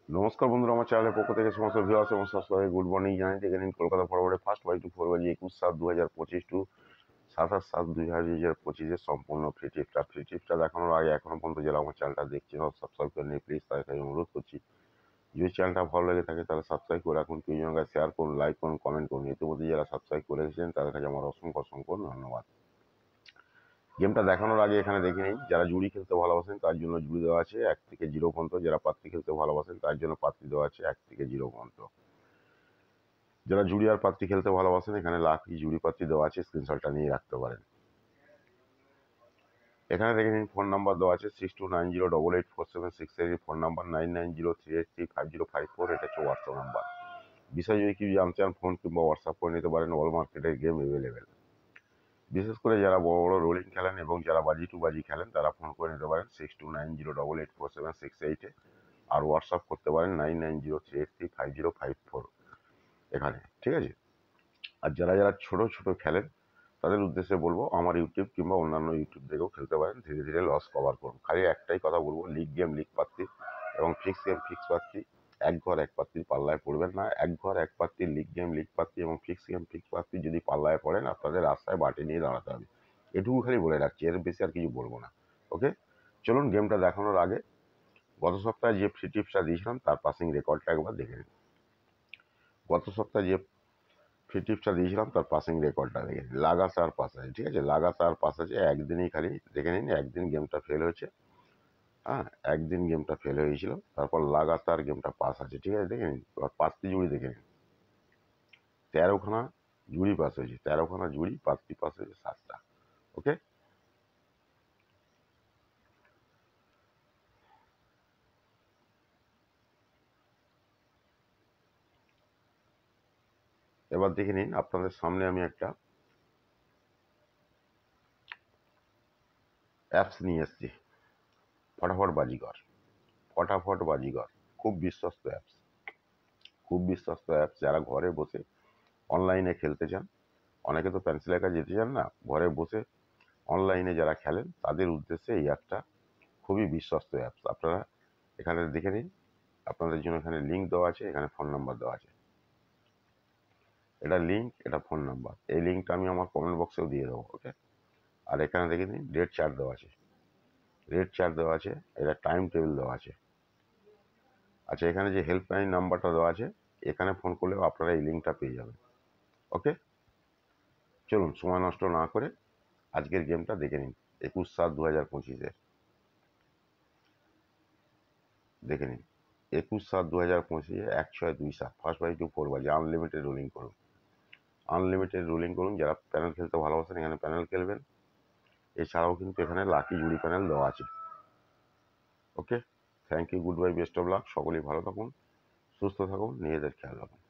নমস্কার বন্ধুরা, আমার চ্যানেলের পক্ষ থেকে সমস্ত ভিউয়ার্স এবং সাবস্ক্রাইবার গুড মর্নিং জানাই। দেখে নিন কলকাতা ফরওয়ার্ডে ফার্স্ট 5 to 4 বাজে 21/7/2025 টু 27/7/2025 সম্পূর্ণ ফ্রি টিপটা দেখানোর আগে এখনো পর্যন্ত যারা আমার চ্যানেলটা দেখছেন ও সাবস্ক্রাইব করেন প্লিজ তাদের কাছে অনুরোধ করছি, যদি চ্যানেলটা ভালো লেগে থাকে তাহলে সাবস্ক্রাইব করে রাখুন, প্রিয়জনের কাছে শেয়ার করুন, লাইক করুন, কমেন্ট করুন। ইতিমধ্যে যারা সাবস্ক্রাইব করে রেখেছেন তাদের কাছে আমার অসংখ্য অসংখ্য ধন্যবাদ। গেমটা দেখানোর আগে এখানে দেখে নিন, যারা জুড়ি খেলতে ভালোবাসেন তার জন্য জুড়ি দেওয়া আছে 1 থেকে 0 পর্যন্ত, যারা পাত্রী খেলতে ভালোবাসেন তার জন্য পাত্রী দেওয়া আছে 1 থেকে 0 পর্যন্ত। যারা জুড়ি আর পাত্রী খেলতে ভালোবাসেন এখানে লাকি জুড়ি পাত্রী দেওয়া আছে, স্ক্রিনশটটা নিয়ে রাখতে পারেন। এখানে দেখে নিন ফোন নাম্বার দেওয়া আছে 6290884768, ফোন নাম্বার 9903835054, এটা হচ্ছে হোয়াটসঅ্যাপ নাম্বার। বিষয় যদি কিছু জানতে চান ফোন কিংবা হোয়াটসঅ্যাপ করে নিতে পারেন, অল মার্কেটের গেম অ্যাভেলেবেল। বিশেষ করে যারা বড় বড় রোলিং খেলেন এবং যারা বাজি টু বাজি খেলেন তারা ফোন করে নিতে পারেন 6290884768, আর হোয়াটসঅ্যাপ করতে পারেন 9903835054 এখানে, ঠিক আছে। আর যারা যারা ছোট ছোট খেলেন তাদের উদ্দেশ্যে বলবো আমার ইউটিউব কিংবা অন্যান্য ইউটিউব থেকেও খেলতে পারেন, ধীরে ধীরে লস কভার করুন। খালি একটাই কথা বলবো, লিগ গেম লিগ পাত্রী এবং ফিক্স গেম ফিক্স পাত্রী, এক ঘর এক পাত্রীর পাল্লায় পড়বেন না। এক ঘর এক পাত্রীর লিগ গেম লিগ পাত্রী এবং ফিক্স গেম ফিক্স পাত্রী যদি পাল্লায় পড়েন আপনাদের রাস্তায় বাটি নিয়ে দাঁড়াতে হবে। এটুকু খালি বলে রাখছি, এর বেশি আর কিছু বলবো না। ওকে, চলুন গেমটা দেখানোর আগে গত সপ্তাহে যে ফ্রি টিপসটা দিয়েছিলাম তার পাসিং রেকর্ডটা একবার দেখে নিন। গত সপ্তাহে যে ফ্রি টিপসটা দিয়েছিলাম তার পাসিং রেকর্ডটা দেখে নিন। লাগাতার পাস আছে, ঠিক আছে, লাগাতার পাস আছে। একদিনই খালি দেখে নিন, একদিন গেমটা ফেল হয়েছে, হ্যাঁ একদিন গেমটা ফেল হয়েছিল, তারপর লাগাতার গেমটা পাস আছে, ঠিক আছে। দেখে নিন, এবার 5টি জুড়ি দেখে নিন, 13খানা জুড়ি পাস হয়েছে, 13খানা জুড়ি, 5টি পাস হয়েছে 7টা। ওকে, এবার দেখে নিন আপনাদের সামনে আমি একটা অ্যাপস নিয়ে এসেছি, ফটাফট বাজিগর। ফটাফট বাজিগর খুব বিশ্বস্ত অ্যাপস, খুব বিশ্বস্ত অ্যাপস। যারা ঘরে বসে অনলাইনে খেলতে চান, অনেকে তো পেন্সিলের কাছে যেতে চান না, ঘরে বসে অনলাইনে যারা খেলেন তাদের উদ্দেশ্যে এই অ্যাপটা খুবই বিশ্বস্ত অ্যাপস। আপনারা এখানে দেখে নিন, আপনাদের জন্য এখানে লিঙ্ক দেওয়া আছে, এখানে ফোন নাম্বার দেওয়া আছে। এটা লিঙ্ক, এটা ফোন নাম্বার, এই লিঙ্কটা আমি আমার কমেন্ট বক্সেও দিয়ে দেবো। ওকে, আর এখানে দেখে নিন রেড চার্ট দেওয়া আছে, রেড চার্ট দেওয়া আছে, এটা টাইম টেবিল দেওয়া আছে। আচ্ছা, এখানে যে হেল্পলাইন নাম্বারটা দেওয়া আছে এখানে ফোন করলেও আপনারা এই লিঙ্কটা পেয়ে যাবেন। ওকে, চলুন সময় নষ্ট না করে আজকের গেমটা দেখে নিন। 21/7/2025 দেখে নিন, 21/7/2025 1627 ফার্স্ট 5 to 4 বাজে আনলিমিটেড রোলিং করুন, আনলিমিটেড রোলিং করুন। যারা প্যানেল খেলতে ভালোবাসেন এখানে প্যানেল খেলবেন, এছাড়াও কিন্তু এখানে লাকি জুড়ি প্যানেল দেওয়া আছে। Okay, thank you, goodbye, best of luck, সকলেই ভালো থাকুন, সুস্থ থাকুন, নিজেদের খেয়াল রাখুন।